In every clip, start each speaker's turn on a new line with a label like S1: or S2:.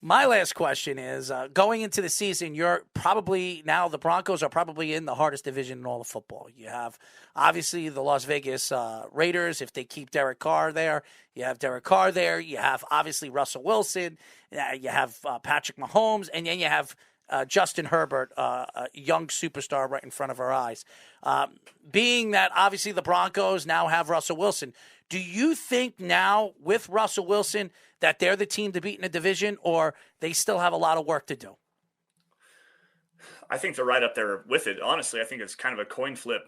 S1: My last question is, going into the season, you're probably now the Broncos are probably in the hardest division in all of football. You have obviously the Las Vegas Raiders. If they keep Derek Carr there, you have Derek Carr there. You have obviously Russell Wilson. You have Patrick Mahomes, and then you have Justin Herbert, a young superstar right in front of our eyes. Being that obviously the Broncos now have Russell Wilson, do you think now with Russell Wilson that they're the team to beat in the division, or they still have a lot of work to do?
S2: I think they're right up there with it. Honestly, I think it's kind of a coin flip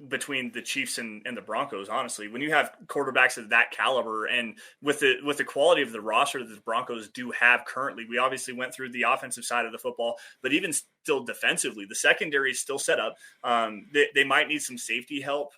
S2: between the Chiefs and the Broncos. Honestly, when you have quarterbacks of that caliber and with the quality of the roster that the Broncos do have currently, we obviously went through the offensive side of the football, but even still defensively, the secondary is still set up. They might need some safety help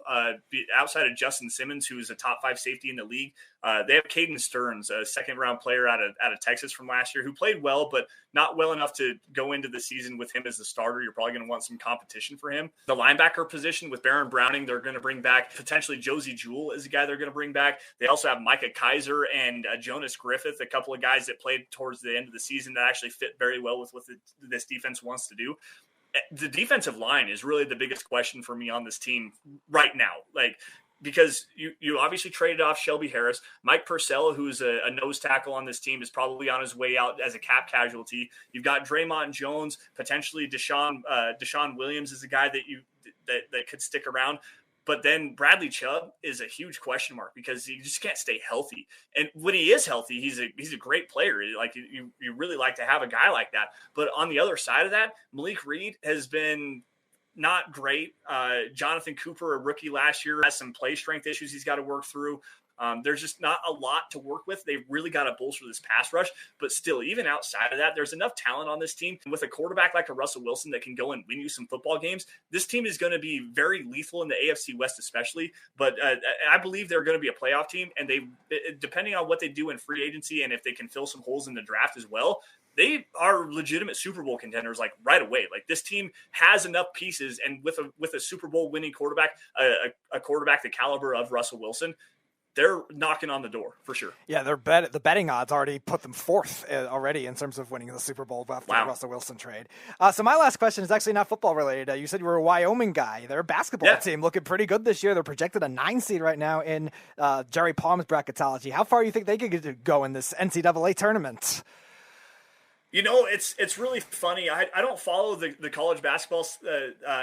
S2: outside of Justin Simmons, who is a top 5 safety in the league. They have Caden Stearns, a second-round player out of Texas from last year, who played well, but not well enough to go into the season with him as the starter. You're probably going to want some competition for him. The linebacker position with Baron Browning, they're going to bring back potentially Josie Jewell is a guy they're going to bring back. They also have Micah Kaiser and Jonas Griffith, a couple of guys that played towards the end of the season that actually fit very well with what this defense wants to do. The defensive line is really the biggest question for me on this team right now. Because you obviously traded off Shelby Harris. Mike Purcell, who's a nose tackle on this team, is probably on his way out as a cap casualty. You've got Draymond Jones, potentially Deshaun Williams is a guy that could stick around. But then Bradley Chubb is a huge question mark because he just can't stay healthy. And when he is healthy, he's a great player. Like you really like to have a guy like that. But on the other side of that, Malik Reed has been not great. Jonathan Cooper, a rookie last year, has some play strength issues he's got to work through. There's just not a lot to work with. They've really got to bolster this pass rush. But still, even outside of that, there's enough talent on this team. With a quarterback like a Russell Wilson that can go and win you some football games, this team is going to be very lethal in the AFC West especially. But I believe they're going to be a playoff team. And they, depending on what they do in free agency and if they can fill some holes in the draft as well, they are legitimate Super Bowl contenders like right away. Like this team has enough pieces, and with a Super Bowl winning quarterback, a quarterback the caliber of Russell Wilson, they're knocking on the door for sure.
S3: Yeah, the betting odds already put them fourth already in terms of winning the Super Bowl after the Russell Wilson trade. So my last question is actually not football related. You said you were a Wyoming guy. They're a basketball team looking pretty good this year. They're projected a 9 seed right now in Jerry Palm's bracketology. How far do you think they could go in this NCAA tournament?
S2: You know, it's really funny. I don't follow the college basketball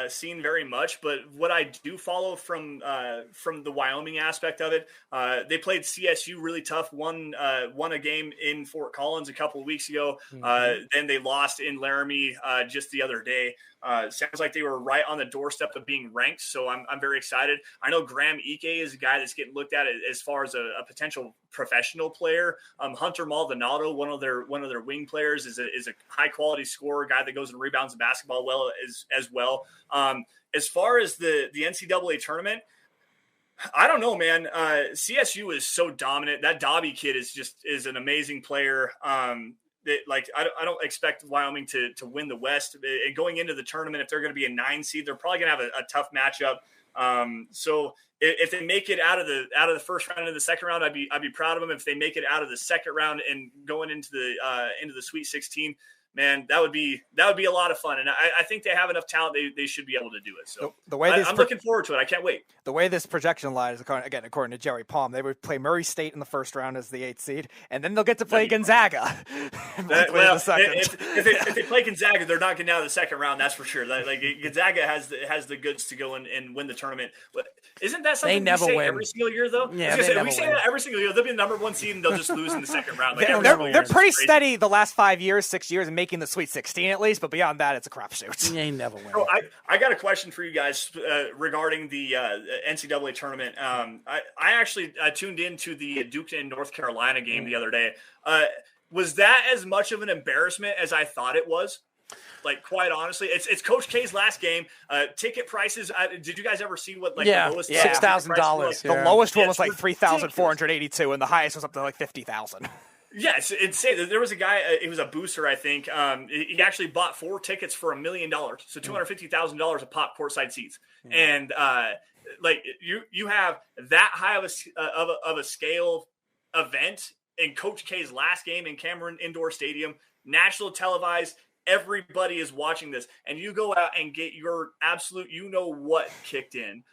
S2: scene very much, but what I do follow from the Wyoming aspect of it, they played CSU really tough. Won a game in Fort Collins a couple of weeks ago. Then they lost in Laramie just the other day. Sounds like they were right on the doorstep of being ranked, so I'm very excited. I know Graham Ike is a guy that's getting looked at as far as a potential professional player. Hunter Maldonado, one of their wing players, is a high quality scorer, guy that goes and rebounds the basketball well as well. As far as the NCAA tournament, I don't know, man. CSU is so dominant. That Dobby kid is an amazing player. I don't expect Wyoming to win the West. And going into the tournament, if they're going to be a 9 seed, they're probably going to have a tough matchup. So if they make it out of the first round and the second round, I'd be proud of them. If they make it out of the second round and going into the Sweet 16, man, that would be a lot of fun. And I think they have enough talent. They should be able to do it. So I'm looking forward to it. I can't wait.
S3: The way this projection line is, according to Jerry Palm, they would play Murray State in the first round as the 8th seed, and then they'll get to play Gonzaga.
S2: If they play Gonzaga, they're not getting out of the second round. That's for sure. Gonzaga has the goods to go and win the tournament. But isn't that something
S1: they never
S2: we say
S1: win
S2: every single year, though?
S1: Yeah,
S2: we say that every single year. They'll be the number 1 seed and they'll just lose in the second round.
S3: They're pretty steady the last 5 years, 6 years, and making the Sweet 16 at least. But beyond that, it's a crapshoot.
S1: They never win.
S2: So I got a question for you guys regarding the NCAA tournament. I actually tuned into the Duke and North Carolina game the other day. Was that as much of an embarrassment as I thought it was? Like, quite honestly, it's Coach K's last game. Ticket prices. Did you guys ever see what the lowest?
S1: $6,000.
S3: The lowest one was like $3,482, and the highest was up to like $50,000.
S2: Yeah, it's insane. There was a guy, he was a booster, I think. He actually bought 4 tickets for $1 million, so $250,000 a pop courtside seats. And you have that high of a scale event in Coach K's last game in Cameron Indoor Stadium. national televised. Everybody is watching this, and you go out and get your absolute, what kicked in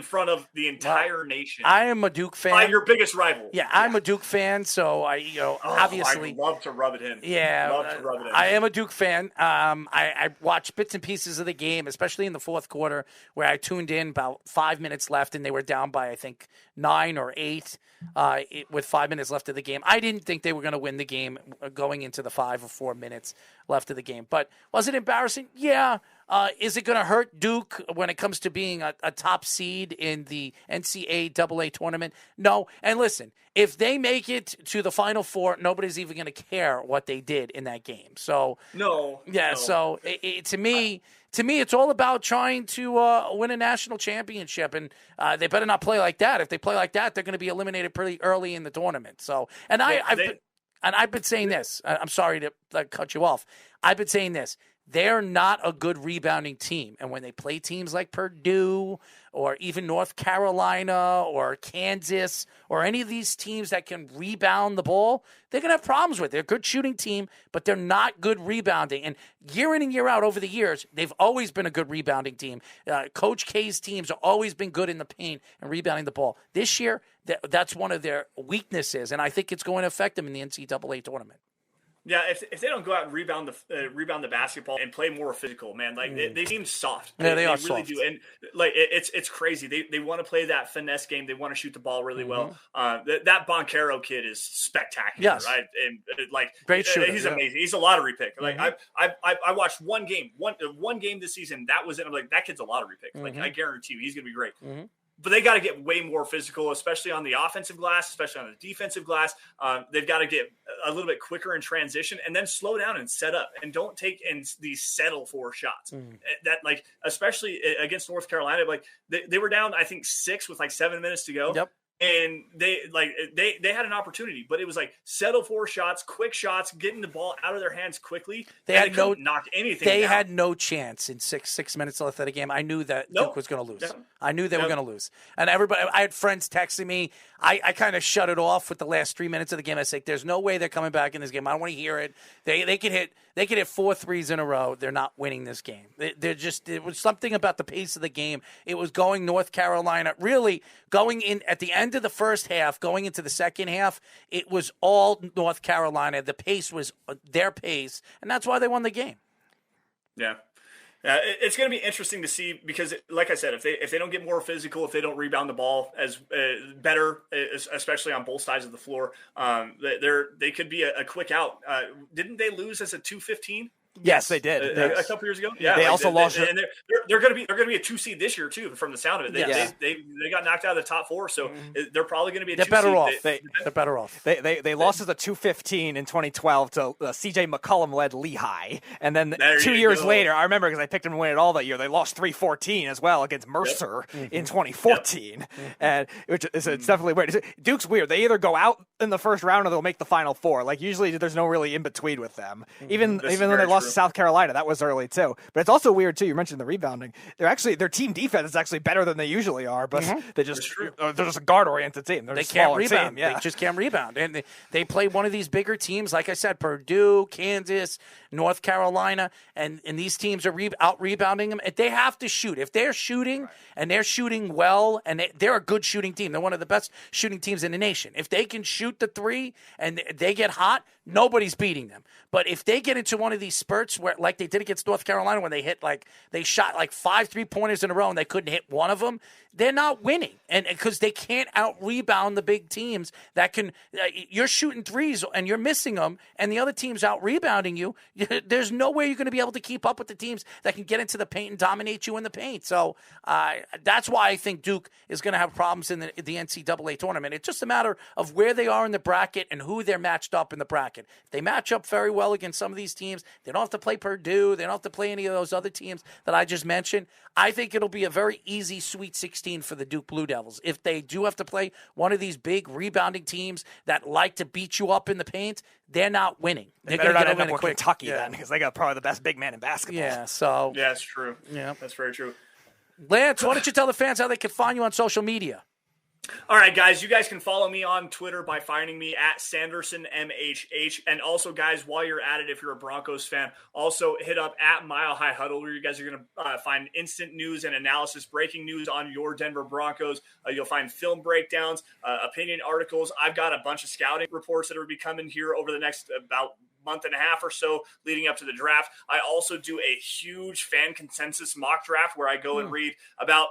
S2: front of the entire nation.
S1: I am a Duke fan.
S2: By your biggest rival.
S1: Yeah, I'm a Duke fan, so obviously.
S2: I'd love to rub it in.
S1: Yeah,
S2: love to rub it in.
S1: I am a Duke fan. I watched bits and pieces of the game, especially in the fourth quarter, where I tuned in about 5 minutes left, and they were down by, I think, 9 or 8 with 5 minutes left of the game. I didn't think they were going to win the game going into the 5 or 4 minutes left of the game. But was it embarrassing? Yeah. Is it going to hurt Duke when it comes to being a top seed in the NCAA tournament? No. And listen, if they make it to the Final Four, nobody's even going to care what they did in that game. So
S2: no.
S1: So to me, it's all about trying to win a national championship, and they better not play like that. If they play like that, they're going to be eliminated pretty early in the tournament. So, I've been saying this. I'm sorry to cut you off. I've been saying this. They're not a good rebounding team. And when they play teams like Purdue or even North Carolina or Kansas or any of these teams that can rebound the ball, they're going to have problems with it. They're a good shooting team, but they're not good rebounding. And year in and year out over the years, they've always been a good rebounding team. Coach K's teams have always been good in the paint and rebounding the ball. This year, that's one of their weaknesses, and I think it's going to affect them in the NCAA tournament.
S2: Yeah, if they don't go out and rebound the basketball and play more physical, man, like they seem soft.
S1: Yeah, they are
S2: really
S1: soft.
S2: do, and like it's crazy. They want to play that finesse game. They want to shoot the ball really well. That Boncaro kid is spectacular, right? And like
S1: great shooter.
S2: He's amazing. He's a lottery pick. Like I watched one game this season. That was it. I'm like, that kid's a lottery pick. Like I guarantee you, he's gonna be great. But they got to get way more physical, especially on the offensive glass, especially on the defensive glass. They've got to get a little bit quicker in transition and then slow down and set up and don't take in these settle for shots. That, like, especially against North Carolina, like they were down, I think 6 with like 7 minutes to go.
S1: Yep.
S2: And they had an opportunity, but it was like settle for shots, quick shots, getting the ball out of their hands quickly.
S1: They couldn't
S2: knock anything.
S1: They
S2: down.
S1: had no chance in six minutes left of the game. I knew that Duke was going to lose. I knew they were going to lose. And everybody, I had friends texting me. I kind of shut it off with the last 3 minutes of the game. I said, "There's no way they're coming back in this game. I don't want to hear it. They could hit 4 threes in a row. They're not winning this game. It was something about the pace of the game. It was going North Carolina, really going in at the end of the first half, going into the second half. It was all North Carolina. The pace was their pace, and that's why they won the game.
S2: Yeah. It's going to be interesting to see because, like I said, if they don't get more physical, if they don't rebound the ball as better, especially on both sides of the floor, they could be a quick out. Didn't they lose as a 2-15?
S3: Yes, they did.
S2: A couple years ago. Yeah,
S3: they also lost.
S2: And they're going to be a 2 seed this year too. From the sound of it, they got knocked out of the top 4, so they're probably going to be a 2 seed.
S1: They're better off.
S3: They lost as a 2-15 in 2012 to CJ McCollum led Lehigh, and then 2 years later, I remember because I picked them to win it all that year. They lost 3-14 as well against Mercer in 2014, and it's definitely weird. Duke's weird. They either go out in the first round or they'll make the Final Four. Like usually, there's no really in between with them. Even when they lost to South Carolina, that was early too. But it's also weird too. You mentioned the rebounding. Their team defense is actually better than they usually are, but they're just a guard oriented team.
S1: They can't rebound. They just can't rebound, and they play one of these bigger teams, like I said, Purdue, Kansas, North Carolina, and these teams are out rebounding them. They have to shoot. If they're shooting and they're shooting well, and they're a good shooting team, they're one of the best shooting teams in the nation. If they can shoot the 3 and they get hot, nobody's beating them. But if they get into one of these spurts where, like they did against North Carolina, when they shot like 5 3-pointers in a row and they couldn't hit one of them, they're not winning. And because they can't out rebound the big teams that can, you're shooting 3s and you're missing them, and the other team's out rebounding you. There's no way you're going to be able to keep up with the teams that can get into the paint and dominate you in the paint. So that's why I think Duke is going to have problems in the NCAA tournament. It's just a matter of where they are in the bracket and who they're matched up in the bracket. If they match up very well against some of these teams, they don't have to play Purdue, they don't have to play any of those other teams that I just mentioned. I think it'll be a very easy Sweet 16 for the Duke Blue Devils. If they do have to play one of these big rebounding teams that like to beat you up in the paint, they're not winning.
S3: They're going to end up with Kentucky then, because they got probably the best big man in basketball.
S1: Yeah, so.
S2: Yeah, it's true. Yeah, that's very true.
S1: Lance, why don't you tell the fans how they can find you on social media?
S2: All right, guys, you guys can follow me on Twitter by finding me at Sanderson MHH. And also, guys, while you're at it, if you're a Broncos fan, also hit up at Mile High Huddle, where you guys are going to find instant news and analysis, breaking news on your Denver Broncos. You'll find film breakdowns, opinion articles. I've got a bunch of scouting reports that will be coming here over the next about month and a half or so leading up to the draft. I also do a huge fan consensus mock draft where I go and read about,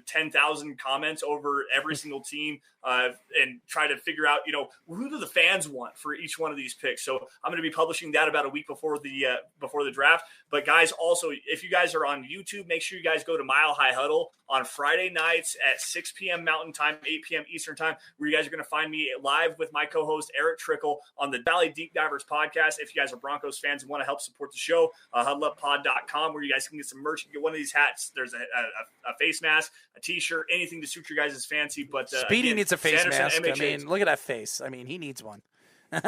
S2: 10,000 comments over every single team and try to figure out, who do the fans want for each one of these picks. So I'm going to be publishing that about a week before the draft. But guys, also, if you guys are on YouTube, make sure you guys go to Mile High Huddle on Friday nights at 6 p.m. Mountain Time, 8 p.m. Eastern Time, where you guys are going to find me live with my co-host Eric Trickle on the Valley Deep Divers podcast. If you guys are Broncos fans and want to help support the show, huddleuppod.com, where you guys can get some merch. You can get one of these hats. There's a face mask, a t-shirt, anything to suit your guys' fancy. But
S1: Speedy needs a face
S2: Sanderson,
S1: mask.
S2: MHH.
S1: I mean, look at that face. I mean, he needs one.
S2: Oh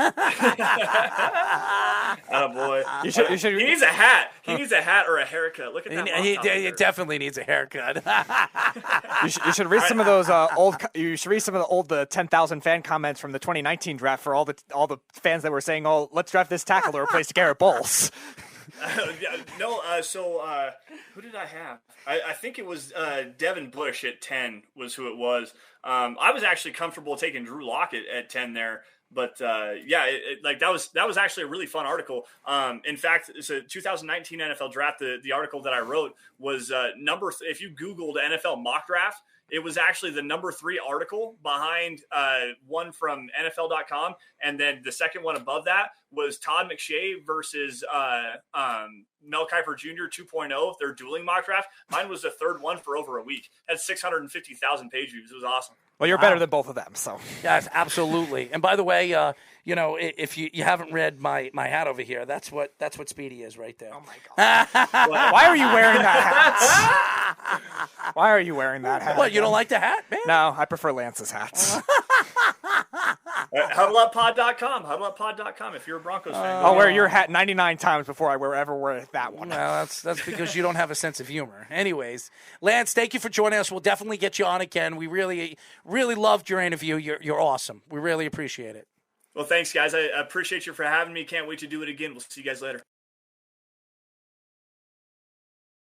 S2: boy! He needs a hat. He needs a hat or a haircut. Look at that.
S1: He definitely needs a haircut.
S3: You should read some of those old. You should read some of the old 10,000 fan comments from the 2019 draft for all the fans that were saying, "Oh, let's draft this tackle to replace Garrett Bowles."
S2: Who did I have? I think it was Devin Bush at 10 was who it was. I was actually comfortable taking Drew Lockett at 10 there. But that was actually a really fun article. In fact, it's a 2019 NFL draft. The article that I wrote was if you Googled NFL mock draft, it was actually the number 3 article behind one from NFL.com. And then the second one above that was Todd McShay versus Mel Kiper Jr. 2.0. Their dueling mock draft. Mine was the third one for over a week. Had 650,000 page views. It was awesome.
S3: Well, you're better than both of them, so.
S1: Yes, absolutely. And by the way, if you haven't read my hat over here, that's what Speedy is right there.
S3: Oh my God! Why are you wearing that hat? Why are you wearing that hat?
S1: What, you don't like the hat, man?
S3: No, I prefer Lance's hats.
S2: Huddleuppod.com. Huddleuppod.com. If you're a Broncos fan,
S3: I'll wear your hat 99 times before I ever wear that one.
S1: Well, that's because you don't have a sense of humor. Anyways, Lance, thank you for joining us. We'll definitely get you on again. We really, really loved your interview. You're awesome. We really appreciate it.
S2: Well, thanks, guys. I appreciate you for having me. Can't wait to do it again. We'll see you guys later.